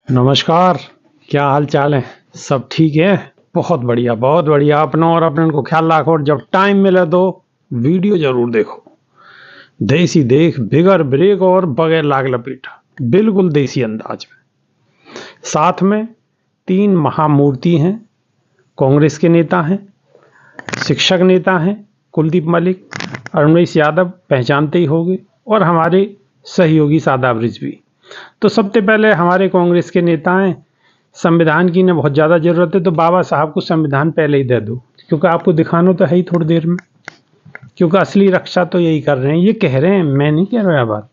नमस्कार। क्या हाल चाल है? सब ठीक है? बहुत बढ़िया, बहुत बढ़िया। अपना और अपने को ख्याल रखो और जब टाइम मिले तो वीडियो जरूर देखो। देसी देख, बिगर ब्रेक और बगैर लाग लपेटा, बिल्कुल देसी अंदाज में। साथ में 3 महामूर्ति हैं। कांग्रेस के नेता हैं, शिक्षक नेता हैं, कुलदीप मलिक, अरुणेश यादव, पहचानते ही होंगे, और हमारे सहयोगी शादाब रिजवी। तो सबसे पहले हमारे कांग्रेस के नेता हैं। संविधान की ने बहुत ज़्यादा ज़रूरत है तो बाबा साहब को संविधान पहले ही दे दो, क्योंकि आपको दिखाना तो है ही थोड़ी देर में। क्योंकि असली रक्षा तो यही कर रहे हैं, ये कह रहे हैं, मैं नहीं कह रहा बात।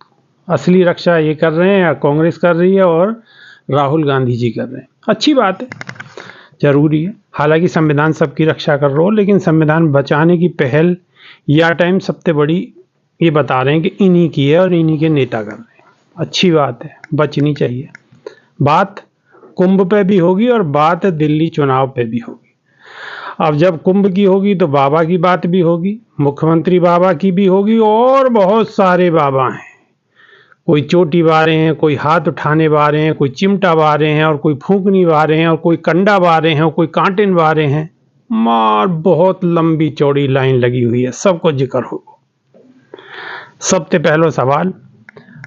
असली रक्षा ये कर रहे हैं, कांग्रेस कर रही है और राहुल गांधी जी कर रहे हैं। अच्छी बात है, जरूरी है। हालांकि संविधान सबकी रक्षा कर रहा हो, लेकिन संविधान बचाने की पहल या टाइम सबसे बड़ी ये बता रहे हैं कि इन्हीं की है और इन्हीं के नेता कर रहे हैं। अच्छी बात है, बचनी चाहिए। बात कुंभ पे भी होगी और बात दिल्ली चुनाव पे भी होगी। अब जब कुंभ की होगी तो बाबा की बात भी होगी, मुख्यमंत्री बाबा की भी होगी, और बहुत सारे बाबा हैं। कोई चोटी बारे हैं, कोई हाथ उठाने वाले हैं, कोई चिमटा बारे हैं, और कोई फूंकनी बारे हैं, और कोई कंडा बारे हैं, और कोई कांटिन बारे हैं। मार बहुत लंबी चौड़ी लाइन लगी हुई है, सबको जिक्र हो। सबसे पहला सवाल,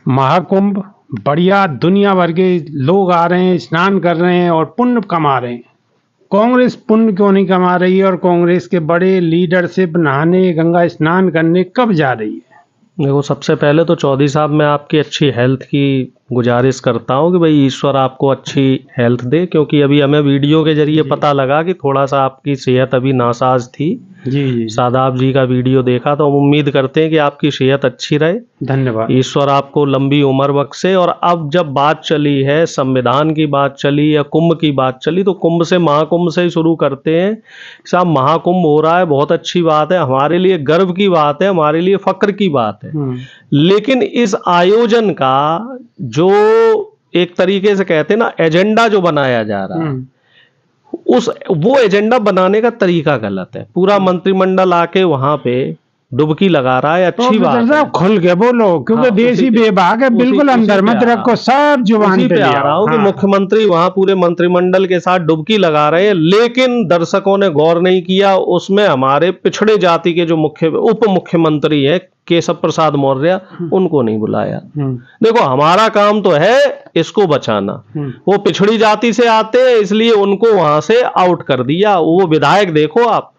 महाकुंभ बढ़िया, दुनिया भर के लोग आ रहे हैं, स्नान कर रहे हैं और पुण्य कमा रहे हैं। कांग्रेस पुण्य क्यों नहीं कमा रही है? और कांग्रेस के बड़े लीडरशिप नहाने, गंगा स्नान करने कब जा रही है? देखो, सबसे पहले तो चौधरी साहब मैं आपकी अच्छी हेल्थ की गुजारिश करता हूँ कि भाई ईश्वर आपको अच्छी हेल्थ दे, क्योंकि अभी हमें वीडियो के जरिए पता लगा कि थोड़ा सा आपकी सेहत अभी नासाज थी। जी। शादाब जी का वीडियो देखा तो हम उम्मीद करते हैं कि आपकी सेहत अच्छी रहे। धन्यवाद। ईश्वर आपको लंबी उम्र बख्शे। और अब जब बात चली है, संविधान की बात चली या कुंभ की बात चली, तो कुंभ से, महाकुंभ से ही शुरू करते हैं। साहब, महाकुंभ हो रहा है, बहुत अच्छी बात है, हमारे लिए गर्व की बात है, हमारे लिए फक्र की बात है। लेकिन इस आयोजन का जो एक तरीके से कहते हैं ना, एजेंडा जो बनाया जा रहा है, वो एजेंडा बनाने का तरीका गलत है। पूरा मंत्रिमंडल आके वहां पे डुबकी लगा रहा है, अच्छी बात है। खुल के बोलो, क्योंकि देसी बेबाक है, बिल्कुल अंदर मत रखो, सब जुबान पे आ रहा हूँ कि मुख्यमंत्री वहां पूरे मंत्रिमंडल के साथ डुबकी लगा रहे हैं, लेकिन दर्शकों ने गौर नहीं किया। उसमें हमारे पिछड़े जाति के जो उप मुख्यमंत्री है केशव प्रसाद मौर्य, उनको नहीं बुलाया। देखो, हमारा काम तो है इसको बचाना। वो पिछड़ी जाति से आते हैं, इसलिए उनको वहां से आउट कर दिया। वो विधायक देखो आप,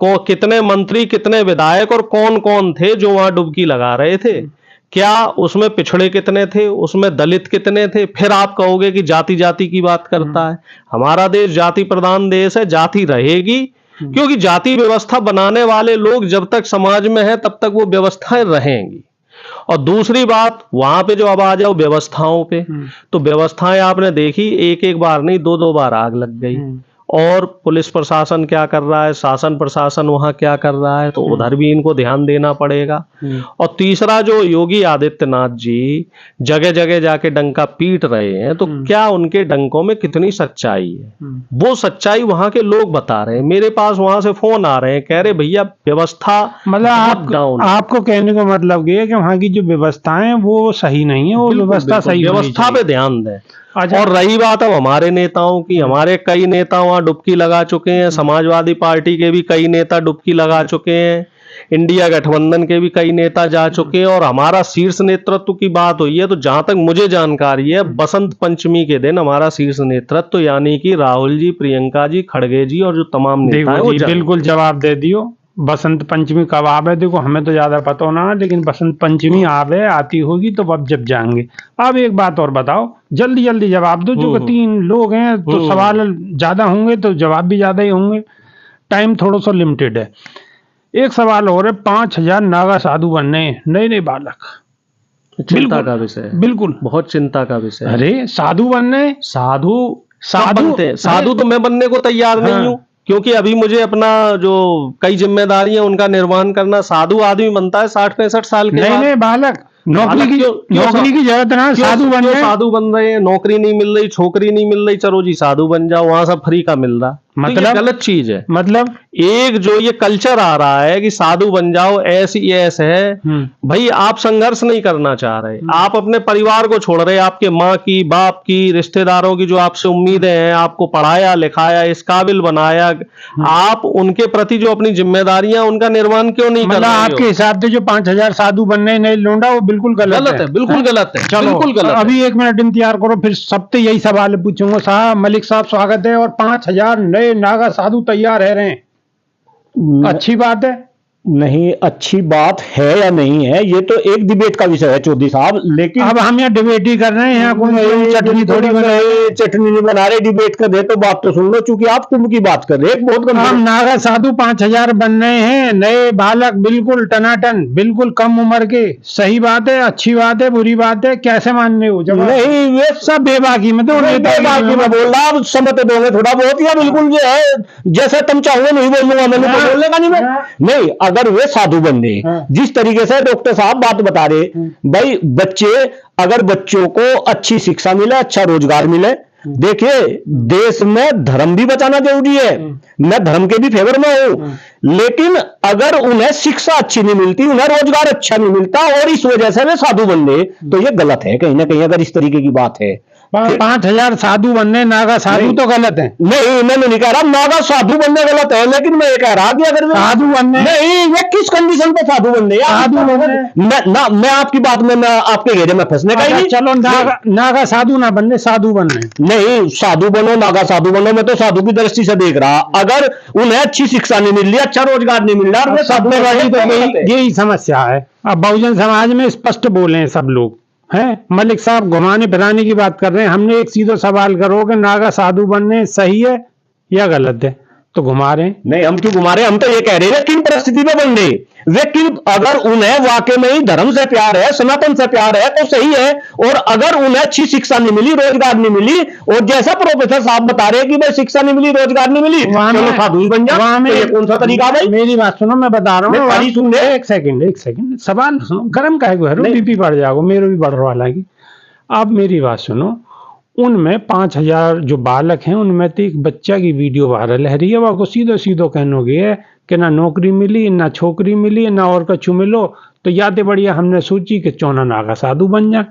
कितने मंत्री, कितने विधायक और कौन कौन थे जो वहां डुबकी लगा रहे थे। क्या उसमें पिछड़े कितने थे, उसमें दलित कितने थे? फिर आप कहोगे कि जाति जाति की बात करता है। हमारा देश जाति प्रधान देश है, जाति रहेगी, क्योंकि जाति व्यवस्था बनाने वाले लोग जब तक समाज में है तब तक वो व्यवस्थाएं रहेंगी। और दूसरी बात, वहां पे जो अब आ जाओ व्यवस्थाओं पे, तो व्यवस्थाएं आपने देखी, एक एक बार नहीं, 2-2 बार आग लग गई। और पुलिस प्रशासन क्या कर रहा है, शासन प्रशासन वहां क्या कर रहा है, तो उधर भी इनको ध्यान देना पड़ेगा। और तीसरा, जो योगी आदित्यनाथ जी जगह जगह जाके डंका पीट रहे हैं, तो क्या उनके डंकों में कितनी सच्चाई है? वो सच्चाई वहां के लोग बता रहे हैं। मेरे पास वहां से फोन आ रहे हैं, कह रहे भैया व्यवस्था मतलब आपको कहने का मतलब ये है कि वहां की जो व्यवस्थाएं वो सही नहीं है, वो व्यवस्था सही, व्यवस्था पे ध्यान दें। और रही बात अब हमारे नेताओं की, हमारे कई नेता वहां डुबकी लगा चुके हैं। समाजवादी पार्टी के भी कई नेता डुबकी लगा चुके हैं, इंडिया गठबंधन के भी कई नेता जा चुके हैं, और हमारा शीर्ष नेतृत्व की बात हुई है तो जहां तक मुझे जानकारी है, बसंत पंचमी के दिन हमारा शीर्ष नेतृत्व यानी कि राहुल जी, प्रियंका जी, खड़गे जी और जो तमाम नेता हैं, बिल्कुल जवाब दे दियो। बसंत पंचमी कब आवे? देखो, हमें तो ज्यादा पता ना, लेकिन बसंत पंचमी आती होगी तो अब जब जाएंगे। अब एक बात और बताओ, जल्दी जल्दी जवाब दो, जो 3 लोग हैं तो सवाल ज्यादा होंगे तो जवाब भी ज्यादा ही होंगे, टाइम थोड़ा सा लिमिटेड है। एक सवाल और है, 5000 नागा साधु बनने नए बालक, चिंता का विषय, बिल्कुल बहुत चिंता का विषय। अरे साधु बनने, साधु तो मैं बनने को तैयार नहीं हूँ, क्योंकि अभी मुझे अपना जो कई जिम्मेदारियां उनका निर्वहन करना। साधु आदमी बनता है 60-65 साल के बाद। नहीं बालक, नौकरी की जरूरत ना, साधु बन रहे हैं। साधु बन रहे हैं, नौकरी नहीं मिल रही, छोकरी नहीं मिल रही, चलो जी साधु बन जाओ, वहां सब फ्री का मिल रहा। तो ये मतलब गलत चीज है। मतलब एक जो ये कल्चर आ रहा है कि साधु बन जाओ, ऐसी ऐस है, भाई आप संघर्ष नहीं करना चाह रहे, आप अपने परिवार को छोड़ रहे, आपके माँ की, बाप की, रिश्तेदारों की जो आपसे उम्मीदें हैं, आपको पढ़ाया लिखाया, इस काबिल बनाया, आप उनके प्रति जो अपनी जिम्मेदारियां, उनका निर्वहन क्यों नहीं कर मतलब रहे हो? आपके हिसाब से जो 5,000 साधु बनने नहीं लौंडा, वो बिल्कुल गलत है। बिल्कुल गलत है, चलो बिल्कुल गलत है। अभी 1 मिनट इंतजार करो, फिर सबसे यही सवाल पूछूंगा। साहब मलिक साहब स्वागत है, और 5,000 नए नागा साधु तैयार है रहे हैं, अच्छी बात है? नहीं, अच्छी बात है या नहीं है ये तो एक डिबेट का विषय है चौधरी साहब, लेकिन अब हम यहाँ डिबेट ही कर रहे हैं, यहाँ कोई चटनी थोड़ी बना रहे हैं। चटनी नहीं बना रहे, डिबेट कर रहे, तो बात तो सुन लो, चूंकि आप कुंभ की बात कर रहे हैं, बहुत हम गंभीर। नागा साधु 5,000 बन रहे हैं, नए बालक, बिल्कुल टनाटन, बिल्कुल कम उम्र के। सही बात है, अच्छी बात है, बुरी बात है, कैसे मान रहे हो? जब नहीं, वे सब बेबाकी में तो बाकी मैं बोल रहा, समझ दोगे थोड़ा बहुत, या बिल्कुल जो है जैसे तुम चाहोगे नहीं बोलूंगा, मैंने तो बोलने का नहीं मैं। नहीं, अगर वे साधु बन रहे, जिस तरीके से डॉक्टर साहब बात बता रहे, भाई बच्चे, अगर बच्चों को अच्छी शिक्षा मिले, अच्छा रोजगार मिले, देखिए देश में धर्म भी बचाना जरूरी है, मैं धर्म के भी फेवर में हूं, लेकिन अगर उन्हें शिक्षा अच्छी नहीं मिलती, उन्हें रोजगार अच्छा नहीं मिलता, और इस वजह से वे साधु बन रहे, तो ये गलत है कहीं ना कहीं, अगर इस तरीके की बात है। 5,000 साधु बनने, नागा साधु तो गलत है। नहीं, मैं नहीं कह रहा नागा साधु बनने गलत है, लेकिन मैं ये कह रहा कि अगर साधु बनने, नहीं, ये किस कंडीशन पे साधु बनने, मैं आपकी बात में, मैं आपके घेरे में फंसने का ही नहीं। चलो नागा साधु ना बनने, साधु बनने। नहीं, साधु बनो, नागा साधु बनो, मैं तो साधु की दृष्टि से देख रहा, अगर उन्हें अच्छी शिक्षा नहीं मिल रही, अच्छा रोजगार नहीं मिल रहा, सबसे बड़ी तो यही समस्या है। अब बहुजन समाज में स्पष्ट बोले सब लोग हैं, मलिक साहब घुमाने फिराने की बात कर रहे हैं, हमने एक सीधा सवाल करो कि नागा साधु बनने सही है या गलत है, तो घुमा रहे हैं। नहीं, हम क्यों घुमा रहे हैं, हम तो ये कह रहे हैं किन परिस्थिति में बन रहे, वे किन, अगर उन्हें वाकई में ही धर्म से प्यार है, सनातन से प्यार है, तो सही है, और अगर उन्हें अच्छी शिक्षा नहीं मिली, रोजगार नहीं मिली, और जैसा प्रोफेसर साहब बता रहे हैं कि भाई शिक्षा नहीं मिली, रोजगार नहीं मिली, चलो साधु ही बन जाओ, तो ये कौन सा तरीका भाई? मेरी बात सुनो, मैं बता रहा हूँ, सुन ले, एक सेकंड सवाल सुनो, गर्म काहे को है, बीपी बढ़ जाओगे, मेरे भी बढ़ रहा हालांकि। आप मेरी बात सुनो, उनमें 5,000 जो बालक हैं, उनमें तो एक बच्चा की वीडियो वायरल है रही है, वो सीधो सीधो कहनोगे है कि ना नौकरी मिली, ना छोकरी मिली, ना और कछु मिलो, तो याद बढ़िया हमने सोची कि चौना नागा साधु बन जाए,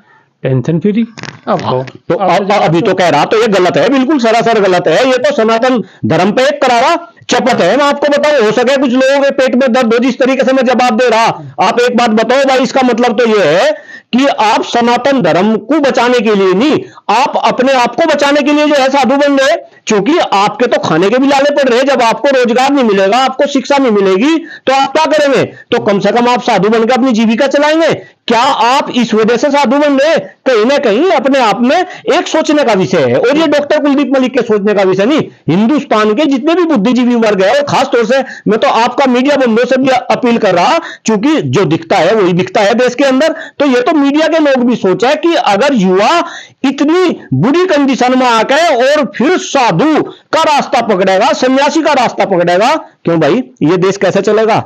टेंशन फ्री। अब तो अभी तो कह रहा, तो ये गलत है, बिल्कुल सरासर गलत है, ये तो सनातन धर्म पे एक करारा चपत है। मैं आपको बताऊं, हो सके कुछ लोगों के पेट में दर्द हो, जिस तरीके से मैं जवाब दे रहा, आप एक बात बताओ भाई, इसका मतलब तो ये है कि आप सनातन धर्म को बचाने के लिए नहीं, आप अपने आप को बचाने के लिए जो है साधु बन रहे, क्योंकि आपके तो खाने के भी लाले पड़ रहे, जब आपको रोजगार नहीं मिलेगा, आपको शिक्षा नहीं मिलेगी, तो आप क्या करेंगे? तो कम से कम आप साधु बनकर अपनी जीविका चलाएंगे। क्या आप इस वजह से साधु बन रहे? कहीं ना कहीं अपने आप में एक सोचने का विषय है, और ये डॉक्टर कुलदीप मलिक के सोचने का विषय नहीं, हिंदुस्तान के जितने भी बुद्धिजीवी वर्ग है, और खासतौर से मैं तो आपका मीडिया बंधुओं से भी अपील कर रहा, क्योंकि जो दिखता है वही दिखता है देश के अंदर, तो ये तो मीडिया के लोग भी सोचा है कि अगर युवा इतनी बुरी कंडीशन में आकर और फिर साधु का रास्ता पकड़ेगा, सन्यासी का रास्ता पकड़ेगा, क्यों भाई, ये देश कैसे चलेगा?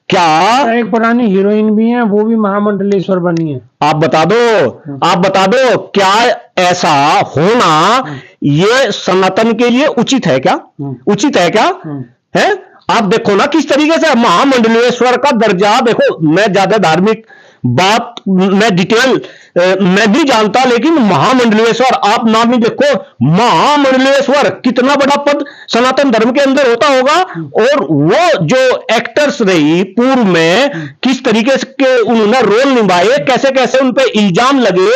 क्या एक पुरानी हीरोइन भी है, वो भी महामंडलेश्वर बनी है, आप बता दो, क्या ऐसा होना ये सनातन के लिए उचित है क्या? उचित है क्या? है? आप देखो ना किस तरीके से महामंडलेश्वर का दर्जा, देखो मैं ज्यादा धार्मिक बात मैं डिटेल मैं भी जानता, लेकिन महामंडलेश्वर आप नाम ही देखो, महामंडलेश्वर कितना बड़ा पद सनातन धर्म के अंदर होता होगा, और वो जो एक्टर्स रही पूर्व में, किस तरीके के उन्होंने रोल निभाए, कैसे कैसे उन पे इल्जाम लगे,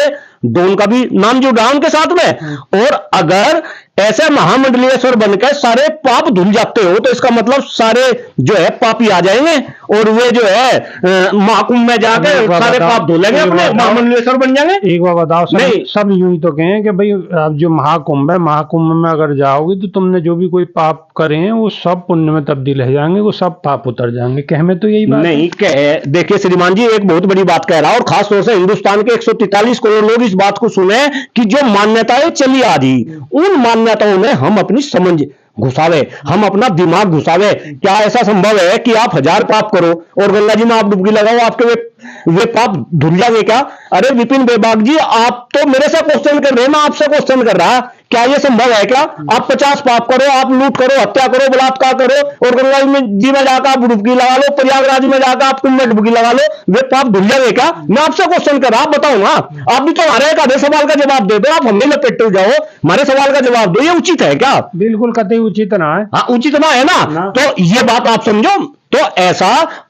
दोनों का भी नाम जुड़ा उनके साथ में, और अगर ऐसे महामंडलेश्वर बनकर सारे पाप धुल जाते हो, तो इसका मतलब सारे जो है पापी आ जाएंगे, और वे जो है महाकुंभ में जाकर सारे पाप धुलेंगे, अपने महामंडलेश्वर बन जाएंगे। एक बार बताओ, सब यूं ही तो कहें कि भाई आप जो महाकुंभ है, महाकुंभ में अगर जाओगे तो तुमने जो भी कोई पाप करे हैं वो सब पुण्य में तब्दील हो जाएंगे, वो सब पाप उतर जाएंगे, कह में तो यही बात नहीं कह। देखिए श्रीमान जी, एक बहुत बड़ी बात कह रहा, और खासतौर से हिंदुस्तान के 143 करोड़ लोग इस बात को सुने कि जो मान्यताएं चली आ रही, उन मान्यताओं में हम अपनी समझ घुसावे, हम अपना दिमाग घुसावे। क्या ऐसा संभव है कि आप 1000 पाप करो और गंगा जी में आप डुबकी लगाओ, आपके वे पाप धुल जाएंगे क्या? अरे विपिन बेबाक जी, आप तो मेरे से क्वेश्चन कर रहे हैं, मैं आपसे क्वेश्चन कर रहा, क्या ये संभव है क्या? आप 50 पाप करो, आप लूट करो, हत्या करो, बलात्कार करो, और गंगा जी में जाकर आप डुबकी लगा लो, प्रयागराज में जाकर आप कुंभ में डुबकी लगा लो, वे पाप धुल जाएंगे क्या? मैं आपसे क्वेश्चन कर रहा, आप बताओ ना। आप भी तो हमारे एक आधे सवाल का जवाब दे दो, आप हमें लपेटते जाओ, हमारे सवाल का जवाब दो, ये उचित है क्या? बिल्कुल कतई उचित ना है। हाँ, उचित ना है ना। तो ये बात आप समझो। तो ऐसा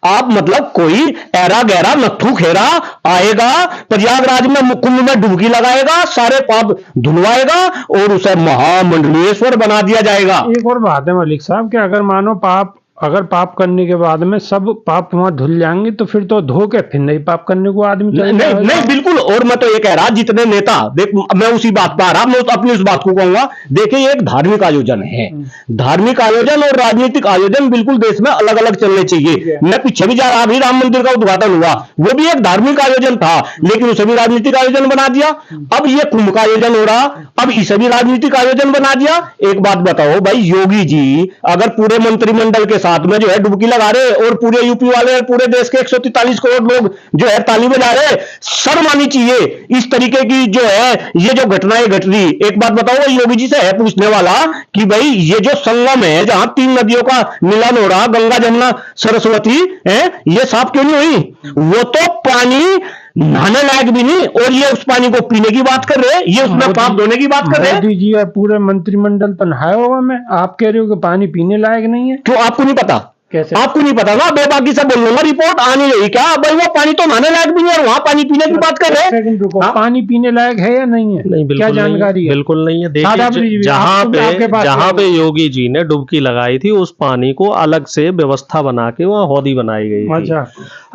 आप मतलब कोई ऐरा गहरा नत्थू खेरा आएगा, प्रयागराज में कुंभ में डुबकी लगाएगा, सारे पाप धुलवाएगा और उसे महामंडलेश्वर बना दिया जाएगा। एक और बात है मलिक साहब कि अगर मानो अगर पाप करने के बाद में सब पाप वहां धुल जाएंगे तो फिर तो धो के फिर नहीं पाप करने को आदमी नहीं बिल्कुल। और मैं तो ये कह रहा, जितने नेता देख, मैं उसी बात पर आ रहा, मैं अपनी उस बात को कहूंगा। देखिए, ये एक धार्मिक आयोजन है, धार्मिक आयोजन और राजनीतिक आयोजन बिल्कुल देश में अलग अलग चलने चाहिए। मैं पीछे भी जा रहा, अभी राम मंदिर का उद्घाटन हुआ, वो भी एक धार्मिक आयोजन था, लेकिन उसे भी राजनीतिक आयोजन बना दिया। अब ये कुंभ का आयोजन हो रहा, अब इसे भी राजनीतिक आयोजन बना दिया। एक बात बताओ भाई, योगी जी अगर पूरे मंत्रिमंडल के साथ में जो है डुबकी लगा रहे और पूरे यूपी वाले, पूरे देश के 143 करोड़ लोग जो है ताली बजा रहे, शर्म आनी चाहिए। इस तरीके की जो है ये जो घटनाएं घट रही। एक बात बताओ, योगी जी से है पूछने वाला कि भाई ये जो संगम है जहां 3 नदियों का मिलन हो रहा, गंगा जमुना सरस्वती है, ये साफ क्यों नहीं हुई? वो तो पानी नहाने लायक भी नहीं, और ये उस पानी को पीने की बात कर रहे हैं, ये उसमें पाप धोने की बात कर रहे हैं। मोदी जी और पूरे मंत्रिमंडल तो नहाया होगा में, आप कह रहे हो कि पानी पीने लायक नहीं है? क्यों, आपको नहीं पता? कैसे? आपको नहीं पता ना, बेबाकी से बोल लूंगा, रिपोर्ट आनी रही क्या भाई? वो पानी तो नहाने लायक भी नहीं और वहां पानी पीने की बात कर रहे हैं। पानी पीने लायक है या नहीं है? नहीं, बिल्कुल क्या जानकारी है? बिल्कुल नहीं है। देखिए, जहां पे योगी जी ने डुबकी लगाई थी, उस पानी को अलग से व्यवस्था बना के वहां हौदी बनाई गई थी। अच्छा।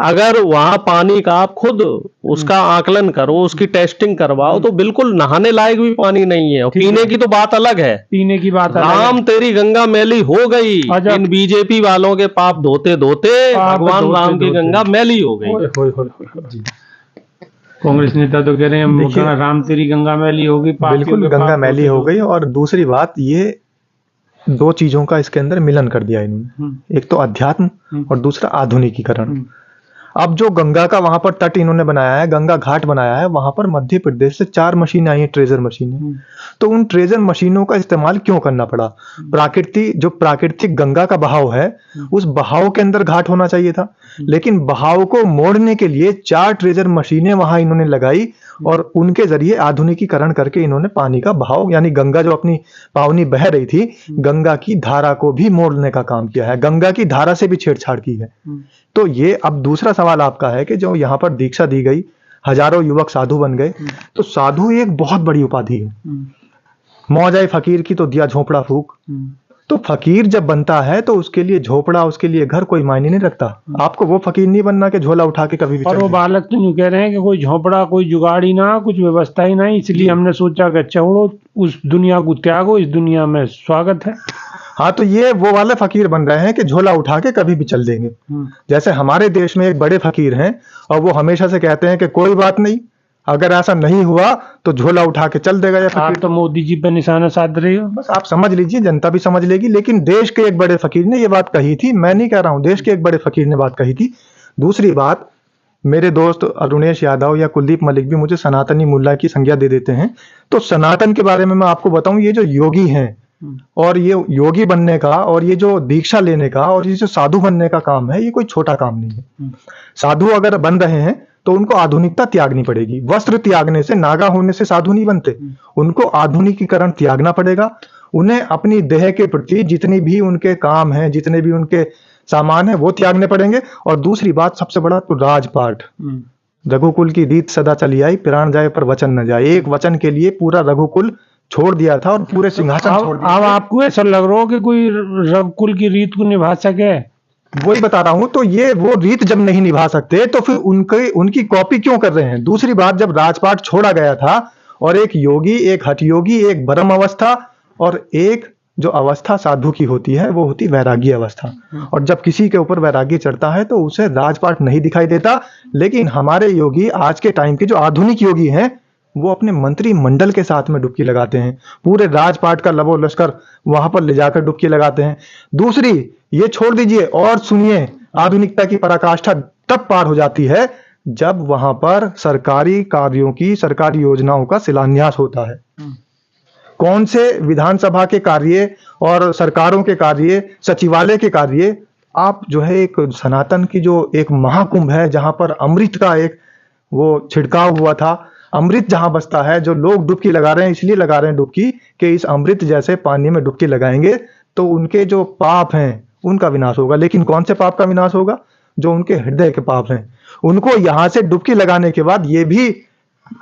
अगर वहां पानी का आप खुद उसका आकलन करो, उसकी टेस्टिंग करवाओ, तो बिल्कुल नहाने लायक भी पानी नहीं है। पीने की तो बात अलग है, पीने की बात अलग है। राम तेरी गंगा मैली हो गई। इन बीजेपी वालों के पाप धोते धोते भगवान राम की गंगा मैली हो गई। कांग्रेस नेता तो कह रहे हैं राम तेरी गंगा मैली होगी। बिल्कुल गंगा मैली हो गई। और दूसरी बात, ये 2 चीजों का इसके अंदर मिलन कर दिया इन्होंने, एक तो अध्यात्म और दूसरा आधुनिकीकरण। अब जो गंगा का वहां पर तट इन्होंने बनाया है, गंगा घाट बनाया है, वहां पर मध्य प्रदेश से 4 मशीनें आई हैं, ट्रेजर मशीनें। तो उन ट्रेजर मशीनों का इस्तेमाल क्यों करना पड़ा? प्राकृतिक गंगा का बहाव है, उस बहाव के अंदर घाट होना चाहिए था, लेकिन बहाव को मोड़ने के लिए 4 ट्रेजर मशीनें वहां इन्होंने लगाई और उनके जरिए आधुनिकीकरण करके इन्होंने पानी का बहाव, यानी गंगा जो अपनी पावनी बह रही थी, गंगा की धारा को भी मोड़ने का काम किया है, गंगा की धारा से भी छेड़छाड़ की है। तो ये अब दूसरा सवाल आपका है कि जो यहाँ पर दीक्षा दी गई, हजारों युवक साधु बन गए, तो साधु एक बहुत बड़ी उपाधि है। मौज आए फकीर की तो दिया झोपड़ा फूक। तो फकीर जब बनता है तो उसके लिए झोपड़ा, उसके लिए घर कोई मायने नहीं रखता। आपको वो फकीर नहीं बनना कि झोला उठा के कभी भी। और वो बालक तो यूं कह रहे हैं कि कोई झोपड़ा, कोई जुगाड़ ही ना, कुछ व्यवस्था ही नहीं, इसलिए हमने सोचा कि छोड़ो उस दुनिया को, त्यागो, इस दुनिया में स्वागत है। हाँ, तो ये वो वाले फकीर बन रहे हैं कि झोला उठा के कभी भी चल देंगे। जैसे हमारे देश में एक बड़े फकीर हैं और वो हमेशा से कहते हैं कि कोई बात नहीं, अगर ऐसा नहीं हुआ तो झोला उठा के चल देगा ये फकीर। आप तो मोदी जी पे निशाना साध रहे हो। बस आप समझ लीजिए, जनता भी समझ लेगी। लेकिन देश के एक बड़े फकीर ने ये बात कही थी, मैं नहीं कह रहा हूं, देश के एक बड़े फकीर ने बात कही थी। दूसरी बात, मेरे दोस्त अरुणेश यादव या कुलदीप मलिक भी मुझे सनातनी मुल्ला की संज्ञा दे देते हैं। तो सनातन के बारे में मैं आपको बताऊं, ये जो योगी हैं और ये योगी बनने का और ये जो दीक्षा लेने का और ये जो साधु बनने का काम है, ये कोई छोटा काम नहीं है। साधु अगर बन रहे हैं तो उनको आधुनिकता त्यागनी पड़ेगी। वस्त्र त्यागने से, नागा होने से साधु नहीं बनते। उनको आधुनिकीकरण त्यागना पड़ेगा। उन्हें अपनी देह के प्रति जितनी भी उनके काम हैं, जितने भी उनके सामान है, वो त्यागने पड़ेंगे। और दूसरी बात, सबसे बड़ा तो राजपाट। रघुकुल की रीत सदा चली आई, प्राण जाए पर वचन न जाए। एक वचन के लिए पूरा रघुकुल छोड़ दिया था और पूरे सिंहासन छोड़ दिया। अब आपको ऐसा लग रहा हो कि कोई रघुकुल की रीत को निभा सके? वही बता रहा हूं। तो ये वो रीत जब नहीं निभा सकते तो फिर उनकी कॉपी क्यों कर रहे हैं? दूसरी बात, जब राजपाट छोड़ा गया था और एक योगी, एक हठ योगी, एक ब्रह्म अवस्था और एक जो अवस्था साधु की होती है वो होती वैरागी अवस्था। और जब किसी के ऊपर वैरागी चढ़ता है तो उसे राजपाट नहीं दिखाई देता। लेकिन हमारे योगी आज के टाइम के जो आधुनिक योगी हैं, वो अपने मंत्रिमंडल के साथ में डुबकी लगाते हैं, पूरे राजपाट का लबो लश्कर वहां पर ले जाकर डुबकी लगाते हैं। दूसरी, ये छोड़ दीजिए और सुनिए, आधुनिकता की पराकाष्ठा तब पार हो जाती है जब वहां पर सरकारी कार्यों की, सरकारी योजनाओं का शिलान्यास होता है। कौन से विधानसभा के कार्य और सरकारों के कार्य, सचिवालय के कार्य, आप जो है एक सनातन की जो एक महाकुंभ है जहां पर अमृत का एक वो छिड़काव हुआ था, अमृत जहां बसता है, जो लोग डुबकी लगा रहे हैं इसलिए लगा रहे हैं डुबकी कि इस अमृत जैसे पानी में डुबकी लगाएंगे तो उनके जो पाप हैं उनका विनाश होगा। लेकिन कौन से पाप का विनाश होगा? जो उनके हृदय के पाप हैं। उनको यहां से डुबकी लगाने के बाद ये भी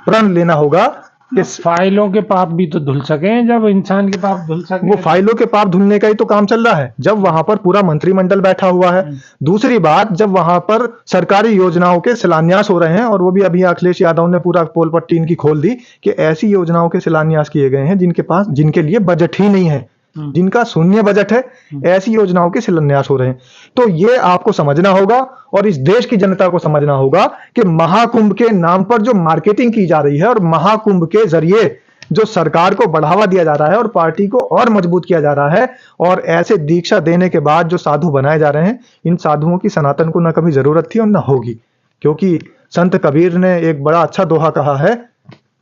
प्रण लेना होगा कि फाइलों के पाप भी तो धुल सके, जब इंसान के पाप धुल सके। वो फाइलों के पाप धुलने का ही तो काम चल रहा है, जब वहां पर पूरा मंत्रिमंडल बैठा हुआ है। दूसरी बात, जब वहां पर सरकारी योजनाओं के शिलान्यास हो रहे हैं, और वो भी अभी अखिलेश यादव ने पूरा पोल पट्टी इनकी खोल दी कि ऐसी योजनाओं के शिलान्यास किए गए हैं जिनके लिए बजट ही नहीं है, जिनका शून्य बजट है, ऐसी योजनाओं के शिलान्यास हो रहे हैं। तो ये आपको समझना होगा और इस देश की जनता को समझना होगा कि महाकुंभ के नाम पर जो मार्केटिंग की जा रही है और महाकुंभ के जरिए जो सरकार को बढ़ावा दिया जा रहा है और पार्टी को और मजबूत किया जा रहा है, और ऐसे दीक्षा देने के बाद जो साधु बनाए जा रहे हैं, इन साधुओं की सनातन को न कभी जरूरत थी और न होगी। क्योंकि संत कबीर ने एक बड़ा अच्छा दोहा कहा है,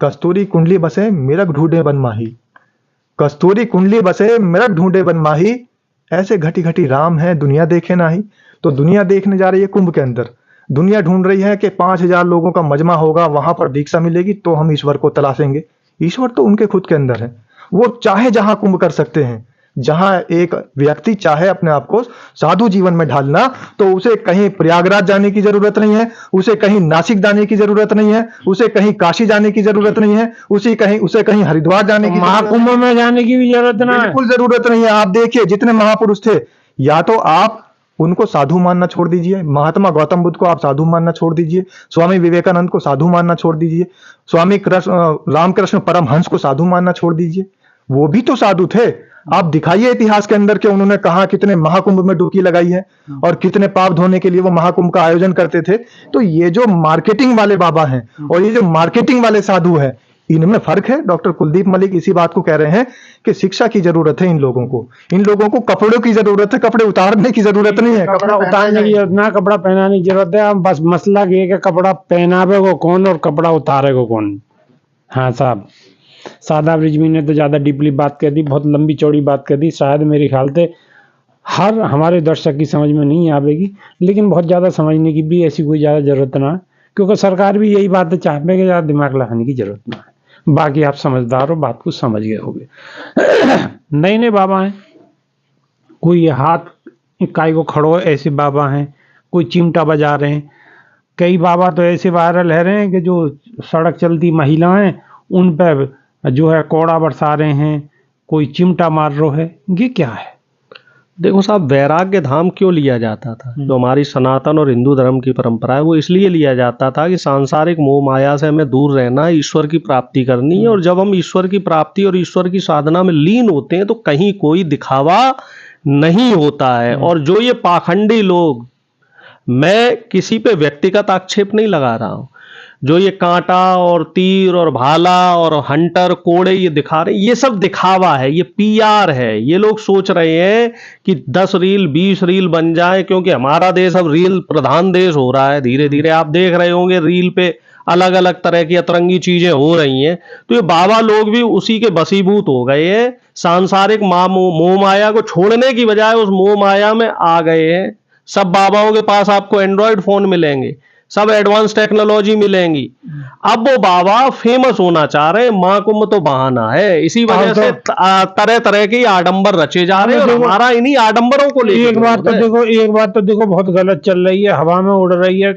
कस्तूरी कुंडली बसे मिरग ढूंढे बन माही, कस्तूरी कुंडली बसे मिरग ढूंढे बन माही, ऐसे घटी घटी राम है दुनिया देखे नाही। तो दुनिया देखने जा रही है कुंभ के अंदर, दुनिया ढूंढ रही है कि 5000 लोगों का मजमा होगा, वहां पर दीक्षा मिलेगी तो हम ईश्वर को तलाशेंगे। ईश्वर तो उनके खुद के अंदर है, वो चाहे जहां कुंभ कर सकते हैं। जहां एक व्यक्ति चाहे अपने आप को साधु जीवन में ढालना, तो उसे कहीं प्रयागराज जाने की जरूरत नहीं है, उसे कहीं नासिक जाने की जरूरत नहीं है, उसे कहीं काशी जाने की जरूरत नहीं है, उसे कहीं हरिद्वार जाने की, महाकुंभ में जाने की भी जरूरत ना है। बिल्कुल जरूरत नहीं है। आप देखिए जितने महापुरुष थे, या तो आप उनको साधु मानना छोड़ दीजिए, महात्मा गौतम बुद्ध को आप साधु मानना छोड़ दीजिए, स्वामी विवेकानंद को साधु मानना छोड़ दीजिए, स्वामी रामकृष्ण परमहंस को साधु मानना छोड़ दीजिए, वो भी तो साधु थे। आप दिखाइए इतिहास के अंदर कि उन्होंने कहा कितने महाकुंभ में डुबकी लगाई है और कितने पाप धोने के लिए वो महाकुंभ का आयोजन करते थे। तो ये जो मार्केटिंग वाले बाबा हैं और ये जो मार्केटिंग वाले साधु हैं, इनमें फर्क है। डॉक्टर कुलदीप मलिक इसी बात को कह रहे हैं कि शिक्षा की जरूरत है इन लोगों को कपड़ों की जरूरत है, कपड़े उतारने की जरूरत नहीं है। कपड़ा उतारने की जरूरत ना, कपड़ा पहनाने की जरूरत है। बस मसला ये है कि कपड़ा पहनावे को कौन और कपड़ा उतारे को कौन। हाँ साहब, सादा ब्रिजमी ने तो ज्यादा डीपली बात कर दी, बहुत लंबी चौड़ी बात कर दी। शायद मेरे ख्याल से हर हमारे दर्शक की समझ में नहीं आवेगी, लेकिन बहुत ज्यादा समझने की भी ऐसी कोई ज्यादा जरूरत ना है, क्योंकि सरकार भी यही बात चाहते हैं कि ज्यादा दिमाग लगाने की जरूरत ना है। बाकी आप समझदार हो, बात को समझ गए होगे। नए नए बाबा हैं, कोई हाथ इकाई को खड़ो ऐसे बाबा हैं, कोई चिमटा बजा रहे हैं। कई बाबा तो ऐसे वायरल है रहे हैं कि जो सड़क चलती महिलाएं उन पर जो है कोड़ा बरसा रहे हैं, कोई चिमटा मार रहा है। ये क्या है? देखो साहब, वैराग्य धाम क्यों लिया जाता था? जो हमारी सनातन और हिंदू धर्म की परंपरा है, वो इसलिए लिया जाता था कि सांसारिक मोह माया से हमें दूर रहना, ईश्वर की प्राप्ति करनी है। और जब हम ईश्वर की प्राप्ति और ईश्वर की साधना में लीन होते हैं तो कहीं कोई दिखावा नहीं होता है। और जो ये पाखंडी लोग, मैं किसी पे व्यक्तिगत आक्षेप नहीं लगा रहा हूं, जो ये कांटा और तीर और भाला और हंटर कोड़े ये दिखा रहे हैं, ये सब दिखावा है, ये पीआर है। ये लोग सोच रहे हैं कि 10 रील 20 रील बन जाए, क्योंकि हमारा देश अब रील प्रधान देश हो रहा है। धीरे धीरे आप देख रहे होंगे रील पे अलग अलग तरह की अतरंगी चीजें हो रही हैं। तो ये बाबा लोग भी उसी के बसीभूत हो गए हैं, सांसारिक मोह माया को छोड़ने की बजाय उस मोह माया में आ गए हैं। सब बाबाओं के पास आपको एंड्रॉयड फोन मिलेंगे, सब एडवांस टेक्नोलॉजी मिलेंगी। अब वो बाबा फेमस होना चाह रहे हैं, महाकुंभ तो बहाना है। इसी वजह से तरह तरह के आडंबर रचे जा रहे हैं और हमारा इन्हीं आडंबरों को लेकर एक बात तो देखो बहुत गलत चल रही है, हवा में उड़ रही है,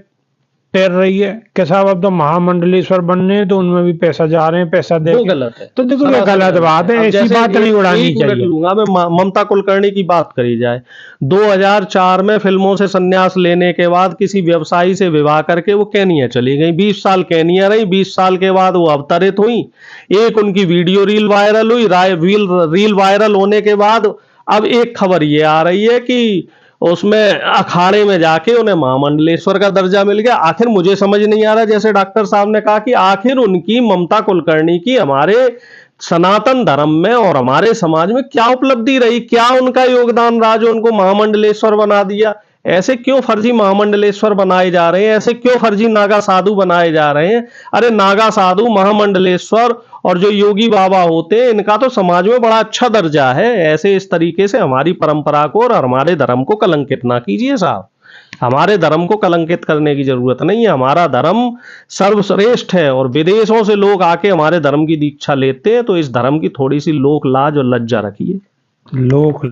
तैर रही है कि साहब अब तो महामंडलेश्वर बनने हैं तो उनमें भी पैसा जा रहे हैं, पैसा दे। गलत है। तो देखो ये गलत बात है, ऐसी बात नहीं उड़ानी चाहिए। लूंगा मैं, ममता कुलकर्णी की बात करी जाए, 2004 में फिल्मों से संन्यास लेने के बाद किसी व्यवसायी से विवाह करके वो केनिया चली गई। 20 साल केनिया रही, 20 साल के बाद वो अवतरित हुई। एक उनकी वीडियो रील वायरल हुई, रील वायरल होने के बाद अब एक खबर ये आ रही है कि उसमें अखाड़े में जाके उन्हें महामंडलेश्वर का दर्जा मिल गया। आखिर मुझे समझ नहीं आ रहा, जैसे डॉक्टर साहब ने कहा कि आखिर उनकी, ममता कुलकर्णी की, हमारे सनातन धर्म में और हमारे समाज में क्या उपलब्धि रही, क्या उनका योगदान रहा जो उनको महामंडलेश्वर बना दिया? ऐसे क्यों फर्जी महामंडलेश्वर बनाए जा रहे हैं, ऐसे क्यों फर्जी नागा साधु बनाए जा रहे हैं? अरे नागा साधु, महामंडलेश्वर और जो योगी बाबा होते हैं, इनका तो समाज में बड़ा अच्छा दर्जा है। ऐसे इस तरीके से हमारी परंपरा को और हमारे धर्म को कलंकित ना कीजिए साहब। हमारे धर्म को कलंकित करने की जरूरत नहीं है। हमारा धर्म सर्वश्रेष्ठ है और विदेशों से लोग आके हमारे धर्म की दीक्षा लेते हैं, तो इस धर्म की थोड़ी सी लोक लाज और लज्जा रखिए। लोक